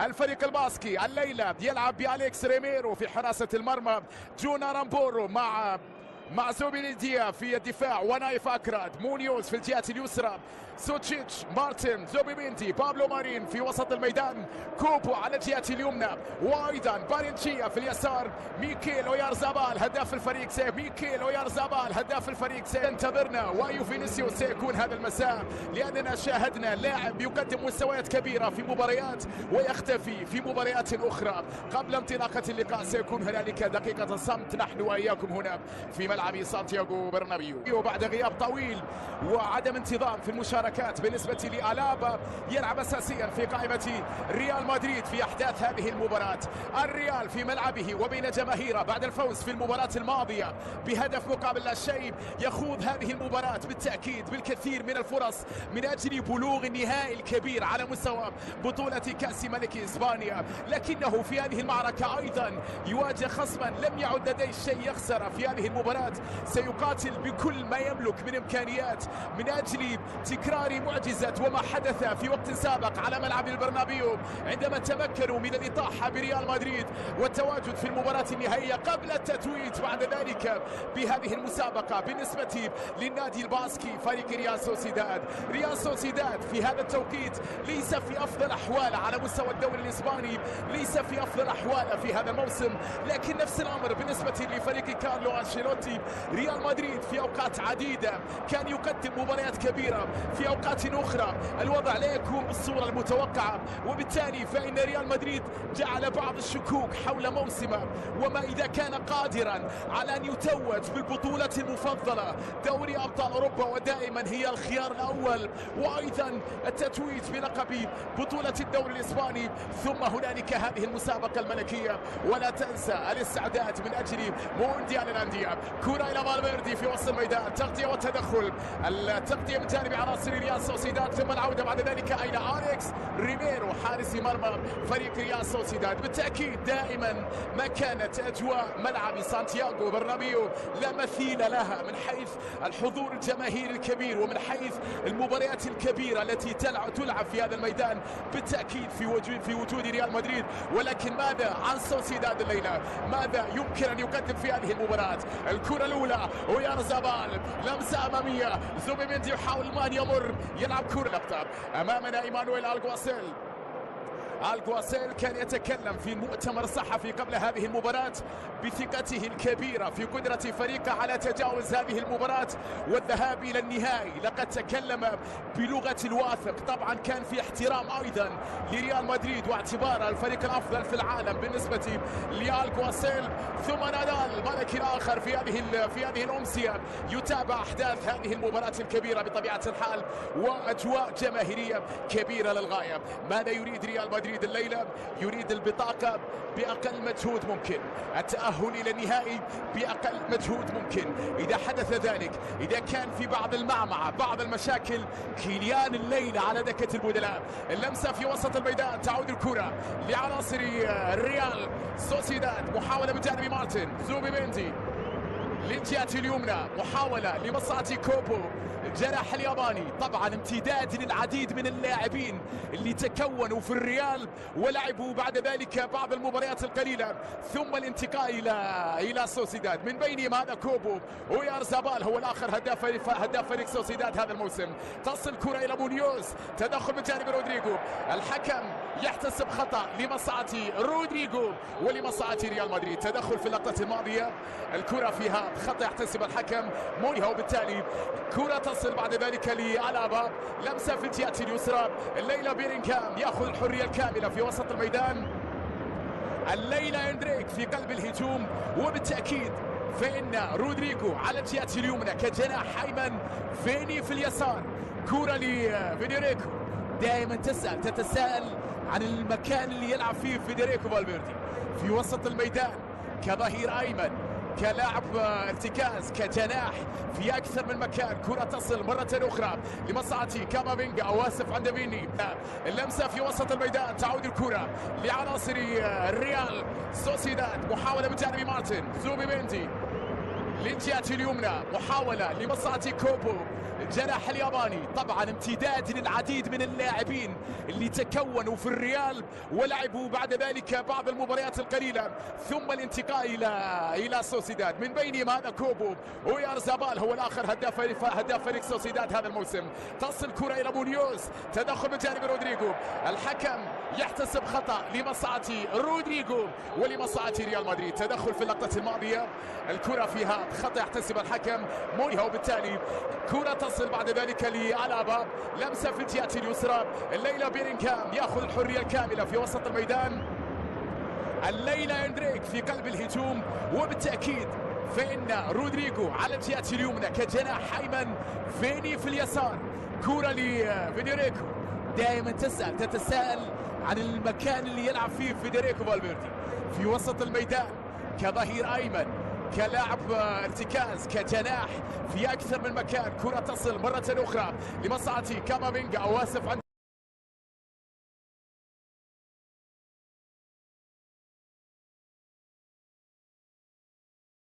الفريق الباسكي الليلة يلعب بأليكس ريميرو في حراسة المرمى، جونا رامبورو مع زوبيميندي في الدفاع، ونايف أكراد، مونيوز في الجهة اليسرى، سوتشيتش، مارتن، زوبيميندي، بابلو مارين في وسط الميدان، كوبو على الجهة اليمنى، وأيضا بارينشيا في اليسار، ميكيل أويارزابال هداف الفريق ميكيل أويارزابال هداف الفريق انتظرنا وايو فينيسيوس سيكون هذا المساء، لأننا شاهدنا لاعب يقدم مستويات كبيرة في مباريات ويختفي في مباريات أخرى. قبل انطلاقة اللقاء سيكون هنالك دقيقة صمت نحن وإياكم هنا في ملعب سانتياغو برنابيو، وبعد غياب طويل وعدم انتظام في المشاركات بالنسبة لألابا يلعب أساسيا في قائمة ريال مدريد في أحداث هذه المباراة. الريال في ملعبه وبين جماهيره بعد الفوز في المباراة الماضية بهدف مقابل لا شيء يخوض هذه المباراة بالتأكيد بالكثير من الفرص من أجل بلوغ النهائي الكبير على مستوى بطولة كأس ملك إسبانيا، لكنه في هذه المعركة أيضا يواجه خصما لم يعد لديه شيء يخسر في هذه المباراة، سيقاتل بكل ما يملك من إمكانيات من أجل تكرار معجزة وما حدث في وقت سابق على ملعب البرنابيو عندما تمكنوا من الإطاحة بريال مدريد والتواجد في المباراة النهائية قبل التتويج بعد ذلك بهذه المسابقة. بالنسبة للنادي الباسكي فريق ريال سوسيداد، ريال سوسيداد في هذا التوقيت ليس في أفضل أحواله على مستوى الدوري الإسباني، ليس في أفضل أحواله في هذا الموسم، لكن نفس الأمر بالنسبة لفريق كارلو أنشيلوتي. ريال مدريد في أوقات عديدة كان يقدم مباريات كبيرة، في أوقات أخرى الوضع لا يكون بالصورة المتوقعة، وبالتالي فإن ريال مدريد جعل بعض الشكوك حول موسمه وما إذا كان قادرا على أن يتوج بالبطولة المفضلة دوري أبطال أوروبا، ودائما هي الخيار الأول، وأيضا التتويج بلقب بطولة الدوري الإسباني، ثم هنالك هذه المسابقة الملكية. ولا تنسى الاستعداد من أجل مونديال الأندية. كرة إلى فالفيردي في وسط الميدان، تغطية والتدخل، التغطية من جانب عناصر ريال سوسيداد، ثم العودة بعد ذلك إلى أليكس ريميرو حارس مرمى فريق ريال سوسيداد. بالتأكيد دائما ما كانت أجواء ملعب سانتياغو برنابيو لا مثيل لها من حيث الحضور الجماهيري الكبير ومن حيث المباريات الكبيرة التي تلعب في هذا الميدان، بالتأكيد في وجود ريال مدريد. ولكن ماذا عن سوسيداد الليلة؟ ماذا يمكن أن يقدم في هذه المباراة؟ الكرة الأولى ويارزابال، لمسة أمامية، زوبيميندي يحاول أن يمر، يلعب كرة لقطة أمامنا إيمانويل ألغواسيل. الغواسيل كان يتكلم في مؤتمر صحفي قبل هذه المباراة بثقته الكبيرة في قدرة فريقه على تجاوز هذه المباراة والذهاب إلى النهائي. لقد تكلم بلغة الواثق، طبعا كان في احترام أيضا لريال مدريد واعتباره الفريق الأفضل في العالم بالنسبة للغواسيل. ثم نادال الملك الآخر في هذه الأمسية يتابع أحداث هذه المباراة الكبيرة بطبيعة الحال، وأجواء جماهيرية كبيرة للغاية. ماذا يريد ريال مدريد الليلة؟ يريد البطاقة بأقل مجهود ممكن، التأهل إلى النهائي بأقل مجهود ممكن. إذا حدث ذلك، إذا كان في بعض المعمعة بعض المشاكل، كيليان الليلة على دكة البدلاء. اللمسة في وسط الميدان، تعود الكرة لعناصر الريال سوسيداد، محاولة من جانب مارتن، زوبيميندي للجهة اليمنى، محاولة لمصلحة كوبو الجناح الياباني. طبعا امتداد للعديد من اللاعبين اللي تكونوا في الريال ولعبوا بعد ذلك بعض المباريات القليلة، ثم الانتقال إلى سوسيداد، من بينهم هذا كوبو. ويارزابال هو الآخر هداف فريق سوسيداد هذا الموسم. تصل كرة إلى مونيوز، تدخل من جانب رودريغو، الحكم يحتسب خطأ لمصلحة رودريغو ولمصلحة ريال مدريد. تدخل في اللقطة الماضية، الكرة فيها خطأ يحتسب الحكم مونيها، وبالتالي كرة تصل بعد ذلك لألابا، لمسة في الجهة اليسرى. الليلة بيرينغهام يأخذ الحرية الكاملة في وسط الميدان، الليلة اندريك في قلب الهجوم، وبالتأكيد فإن رودريغو على الجهة اليمنى كجناح أيمن، فيني في اليسار. كرة لفيديريكو، دائما تتساءل عن المكان اللي يلعب فيه فيديريكو فالفيردي في وسط الميدان، كظهير أيمن، كلاعب ارتكاز، كجناح في أكثر من مكان. كرة تصل مرة أخرى لمصلحة كامافينجا، أو آسف عند فيني. اللمسة في وسط الميدان، تعود الكرة لعناصر الريال سوسيداد، محاولة من جانب مارتن، زوبيميندي للجهة اليمنى، محاولة لمصلحة كوبو، الجناح الياباني. طبعا امتداد للعديد من اللاعبين اللي تكونوا في الريال ولعبوا بعد ذلك بعض المباريات القليلة ثم الانتقال الى سوسيداد، من بينهم هذا كوبو، ويارزابال هو الاخر هداف فريق سوسيداد هذا الموسم. تصل كرة الى مونيوز، تدخل من جانب رودريغو، الحكم يحتسب خطأ لمصلحة رودريغو ولمصلحة ريال مدريد. تدخل في اللقطة الماضية، الكرة فيها خطأ يحتسب الحكم مونيها، وبالتالي كرة تصل بعد ذلك لألابا، لمسة في الجهة اليسرى. الليلة بيرينغهام ياخذ الحرية الكاملة في وسط الميدان، الليلة اندريك في قلب الهجوم، وبالتأكيد فإن رودريغو على الجهة اليمنى كجناح أيمن، فيني في اليسار. كرة لفيديريكو، دائما تتساءل عن المكان اللي يلعب فيه فيديريكو فالفيردي في وسط الميدان، كظهير أيمن، كلاعب ارتكاز، كجناح في أكثر من مكان. كرة تصل مرة أخرى لمصلحة كامافينجا، أو آسف عن